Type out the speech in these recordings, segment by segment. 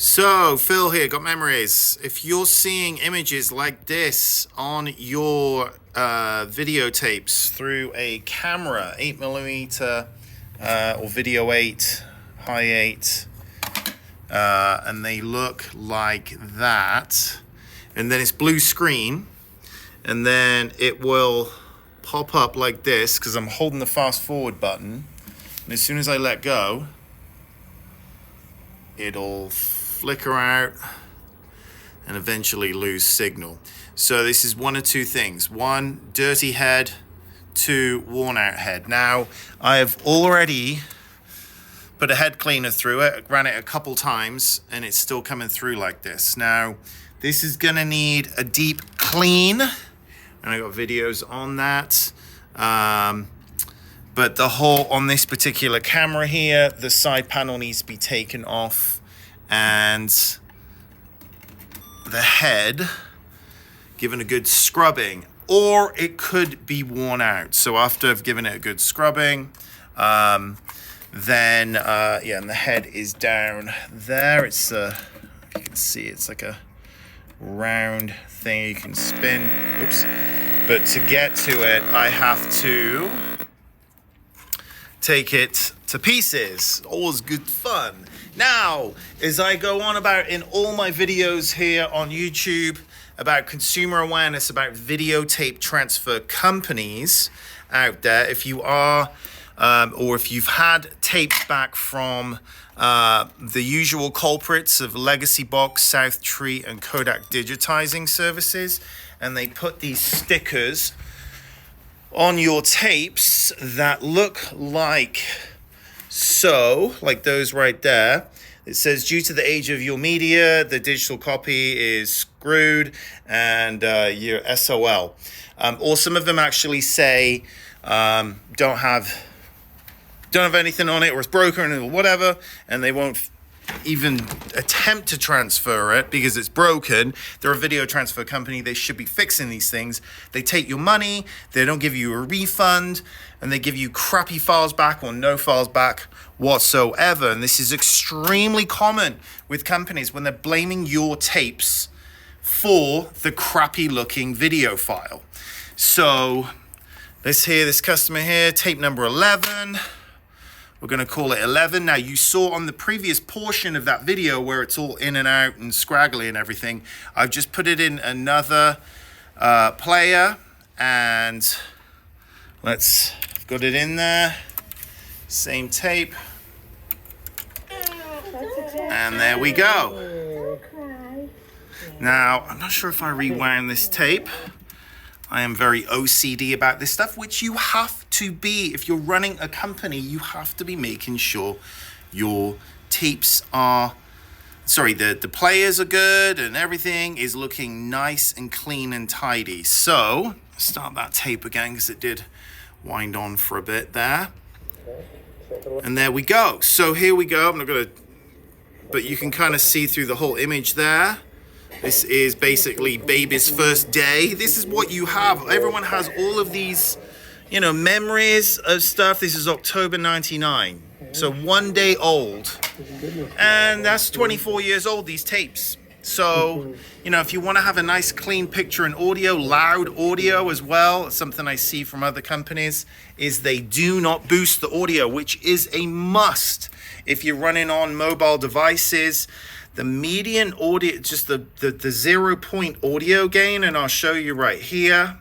So, Phil here, Got Memories. If you're seeing images like this on your videotapes through a camera, 8mm or Video 8, High 8, and they look like that, and then it's blue screen, and then it will pop up like this because I'm holding the fast forward button, and as soon as I let go, it'll flicker out and eventually lose signal. So this is one of two things: one, dirty head; two, worn out head. Now I have already put a head cleaner through it, ran it a couple times, and it's still coming through like this. Now this is gonna need a deep clean, and I got videos on that. But the whole, on this particular camera here, the side panel needs to be taken off, and the head given a good scrubbing, or it could be worn out. So after I've given it a good scrubbing, and the head is down there. It's you can see it's like a round thing you can spin. Oops. But to get to it, I have to take it to pieces. Always good fun. Now, as I go on about in all my videos here on YouTube about consumer awareness, about videotape transfer companies out there, if you are or if you've had tapes back from the usual culprits of Legacy Box, South Tree, and Kodak digitizing services, and they put these stickers on your tapes that look like so, like those right there. It says, due to the age of your media, the digital copy is screwed and you're SOL. Or some of them actually say don't have anything on it, or it's broken or whatever, and they won't even attempt to transfer it because it's broken. They're a video transfer company. They should be fixing these things. They take your money, they don't give you a refund, and they give you crappy files back or no files back whatsoever. And this is extremely common with companies when they're blaming your tapes for the crappy looking video file. So this customer here, tape number 11. We're going to call it 11. Now, you saw on the previous portion of that video where it's all in and out and scraggly and everything, I've just put it in another player, and I've got it in there. Same tape. And there we go. Now, I'm not sure if I rewound this tape. I am very OCD about this stuff, which you have to be. If you're running a company, you have to be making sure your tapes are, the players are good and everything is looking nice and clean and tidy. So, start that tape again because it did wind on for a bit there. And there we go. So here we go. I'm not going to, but you can kind of see through the whole image there. This is basically baby's first day. This is what you have. Everyone has all of these, memories of stuff. This is October 99. So 1 day old. And that's 24 years old, these tapes. So, if you want to have a nice clean picture and audio, loud audio as well, something I see from other companies is they do not boost the audio, which is a must if you're running on mobile devices. The median audio, just the 0 point audio gain, and I'll show you right here.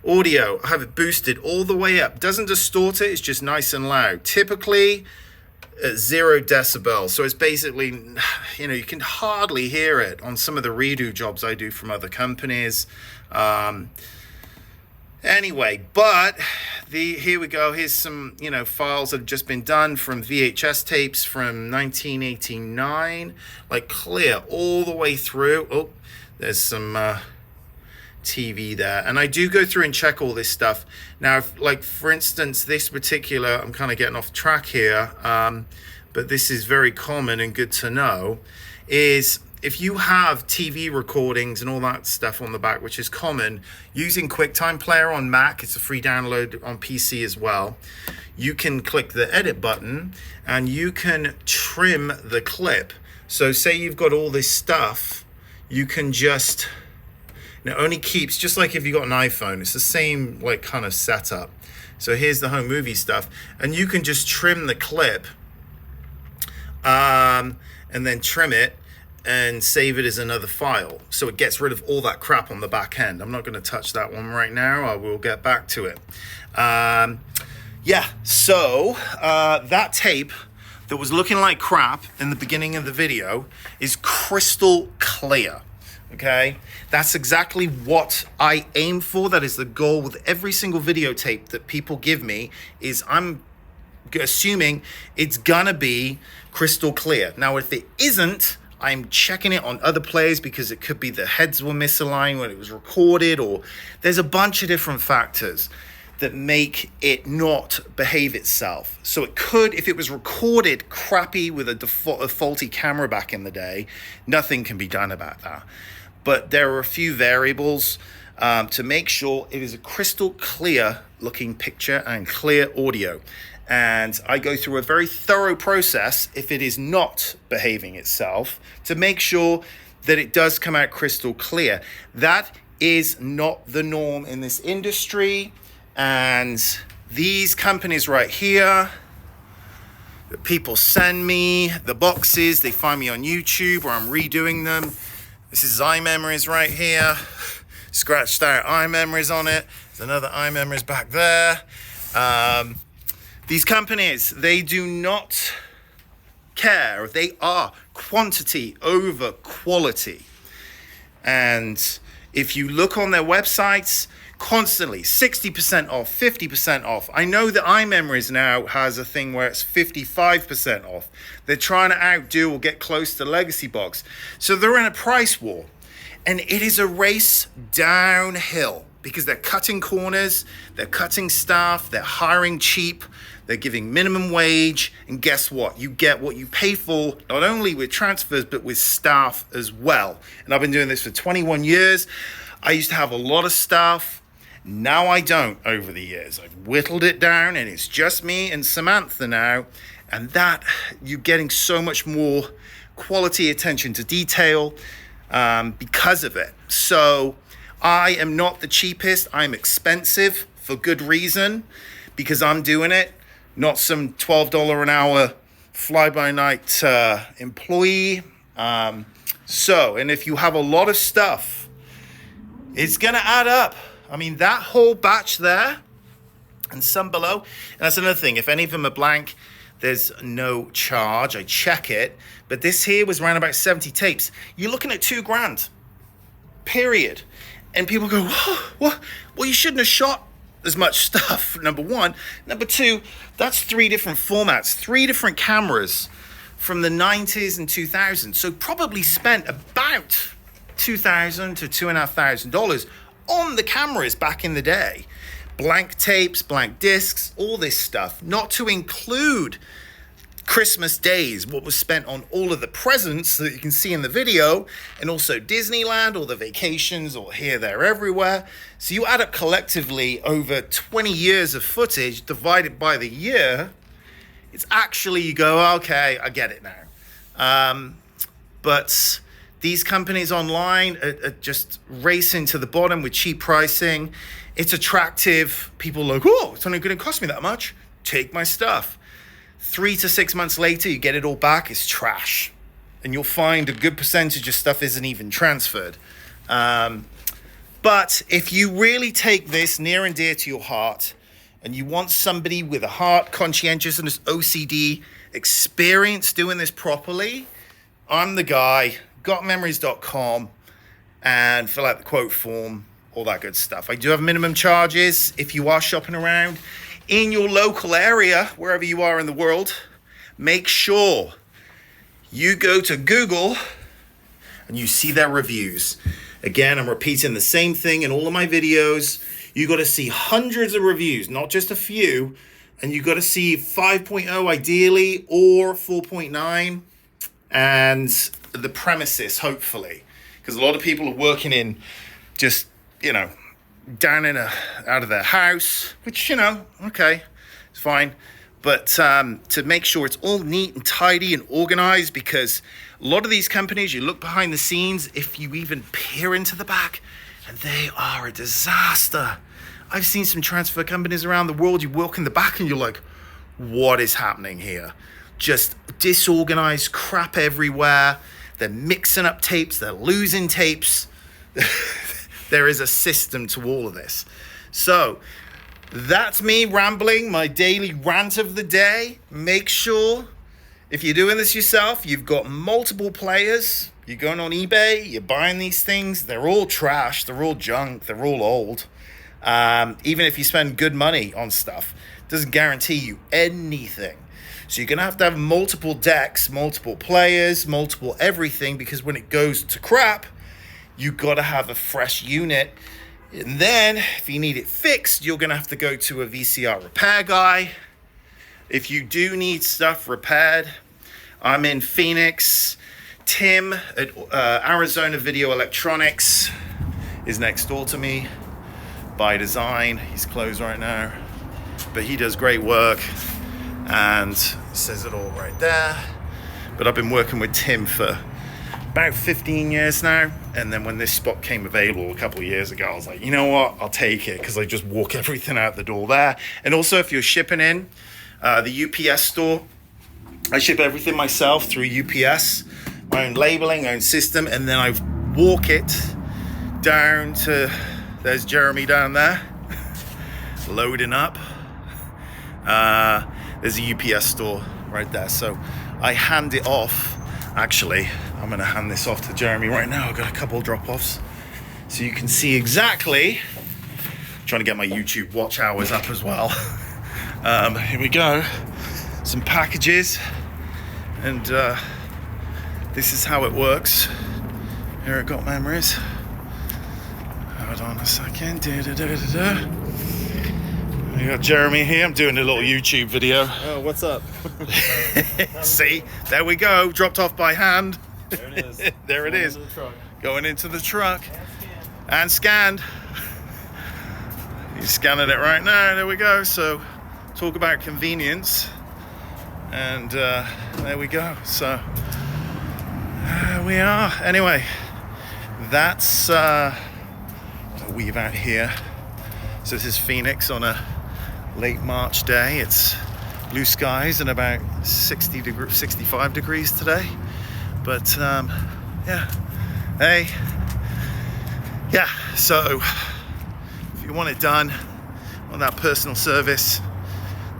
Audio, I have it boosted all the way up. Doesn't distort it, it's just nice and loud. Typically at 0 decibels. So it's basically, you can hardly hear it on some of the redo jobs I do from other companies. Anyway, but here we go. Here's some, files that have just been done from VHS tapes from 1989, like clear all the way through. Oh, there's some TV there. And I do go through and check all this stuff. Now, for instance, this particular, I'm kind of getting off track here, but this is very common and good to know, is if you have TV recordings and all that stuff on the back, which is common, using QuickTime Player on Mac, it's a free download on PC as well, you can click the edit button and you can trim the clip. So say you've got all this stuff, you can just, it only keeps, just like if you got an iPhone, it's the same like kind of setup. So here's the home movie stuff, and you can just trim the clip and then trim it and save it as another file. So it gets rid of all that crap on the back end. I'm not going to touch that one right now. I will get back to it. So that tape that was looking like crap in the beginning of the video is crystal clear. Okay, that's exactly what I aim for. That is the goal with every single videotape that people give me, is I'm assuming it's gonna be crystal clear. Now, if it isn't, I'm checking it on other players because it could be the heads were misaligned when it was recorded, or there's a bunch of different factors that make it not behave itself. So it could, if it was recorded crappy with a faulty camera back in the day, nothing can be done about that. But there are a few variables to make sure it is a crystal clear looking picture and clear audio. And I go through a very thorough process if it is not behaving itself to make sure that it does come out crystal clear. That is not the norm in this industry. And these companies right here, that people send me the boxes, they find me on YouTube or I'm redoing them. This is iMemories right here. Scratched out iMemories on it. There's another iMemories back there. These companies, they do not care. They are quantity over quality. And if you look on their websites, constantly 60% off, 50% off. I know that iMemories now has a thing where it's 55% off. They're trying to outdo or get close to Legacy Box. So they're in a price war. And it is a race downhill because they're cutting corners, they're cutting staff, they're hiring cheap, they're giving minimum wage. And guess what? You get what you pay for, not only with transfers, but with staff as well. And I've been doing this for 21 years. I used to have a lot of staff. Now I don't over the years. I've whittled it down and it's just me and Samantha now. And that, you're getting so much more quality attention to detail because of it. So I am not the cheapest. I'm expensive for good reason because I'm doing it. Not some $12 an hour fly-by-night employee. And if you have a lot of stuff, it's going to add up. I mean, that whole batch there and some below. And that's another thing. If any of them are blank, there's no charge. I check it. But this here was around about 70 tapes. You're looking at $2,000, period. And people go, what? Well, you shouldn't have shot as much stuff, number one. Number two, that's 3 different formats, 3 different cameras from the 90s and 2000s. So probably spent about $2,000 to $2,500 on the cameras back in the day. Blank tapes, blank discs, all this stuff. Not to include Christmas days, what was spent on all of the presents that you can see in the video, and also Disneyland, all the vacations, or here, there, everywhere. So you add up collectively over 20 years of footage divided by the year, it's actually, you go, okay, I get it now. But these companies online are just racing to the bottom with cheap pricing. It's attractive. People are like, oh, it's only going to cost me that much. Take my stuff. 3 to 6 months later, you get it all back. It's trash. And you'll find a good percentage of stuff isn't even transferred. But if you really take this near and dear to your heart, and you want somebody with a heart, conscientiousness, OCD, experience doing this properly, I'm the guy. gotmemories.com, and fill out the quote form, all that good stuff. I do have minimum charges if you are shopping around in your local area, wherever you are in the world. Make sure you go to Google and you see their reviews. Again, I'm repeating the same thing in all of my videos. You got to see hundreds of reviews, not just a few, and you got to see 5.0 ideally or 4.9. And the premises, hopefully, because a lot of people are working in just, down out of their house, which, okay, it's fine. but to make sure it's all neat and tidy and organized, because a lot of these companies, you look behind the scenes, if you even peer into the back, and they are a disaster. I've seen some transfer companies around the world, you walk in the back and you're like, what is happening here? Just disorganized crap everywhere. They're mixing up tapes, they're losing tapes. There is a system to all of this. So that's me rambling, my daily rant of the day. Make sure, if you're doing this yourself, you've got multiple players. You're going on eBay, you're buying these things. They're all trash, they're all junk, they're all old. Even if you spend good money on stuff, it doesn't guarantee you anything. So you're going to have multiple decks, multiple players, multiple everything, because when it goes to crap, you got to have a fresh unit. And then if you need it fixed, you're going to have to go to a VCR repair guy. If you do need stuff repaired, I'm in Phoenix. Tim at Arizona Video Electronics is next door to me by design. He's closed right now, but he does great work and says it all right there. But I've been working with Tim for about 15 years now, and then when this spot came available a couple of years ago, I was like, you know what, I'll take it, because I just walk everything out the door there. And also, if you're shipping in the UPS store, I ship everything myself through UPS, my own labeling, own system, and then I walk it down to, there's Jeremy down there loading up. There's a UPS store right there, so I hand it off. Actually, I'm going to hand this off to Jeremy right now. I've got a couple drop-offs so you can see exactly. I'm trying to get my YouTube watch hours up as well. Here we go, some packages, and this is how it works here at Got Memories. Hold on a second. We got Jeremy here. I'm doing a little YouTube video. Oh, what's up? See, there we go. Dropped off by hand. There it is. There it is. Into the truck. Going into the truck. And scanned. He's scanning it right now. There we go. So, talk about convenience. And there we go. So, we are. Anyway, that's a weave out here. So this is Phoenix on a late March day. It's blue skies and about 65 degrees today. But yeah, hey, yeah. So if you want it done, want that personal service,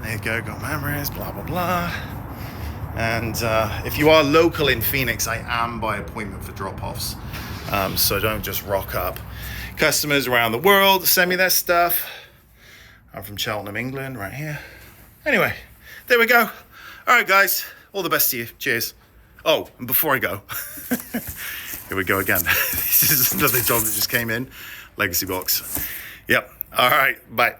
there you go. Got Memories, blah blah blah. And if you are local in Phoenix, I am by appointment for drop-offs. So don't just rock up. Customers around the world send me their stuff. I'm from Cheltenham, England, right here. Anyway, there we go. All right, guys, all the best to you. Cheers. Oh, and before I go, here we go again. This is another job that just came in. Legacy box. Yep. All right, bye.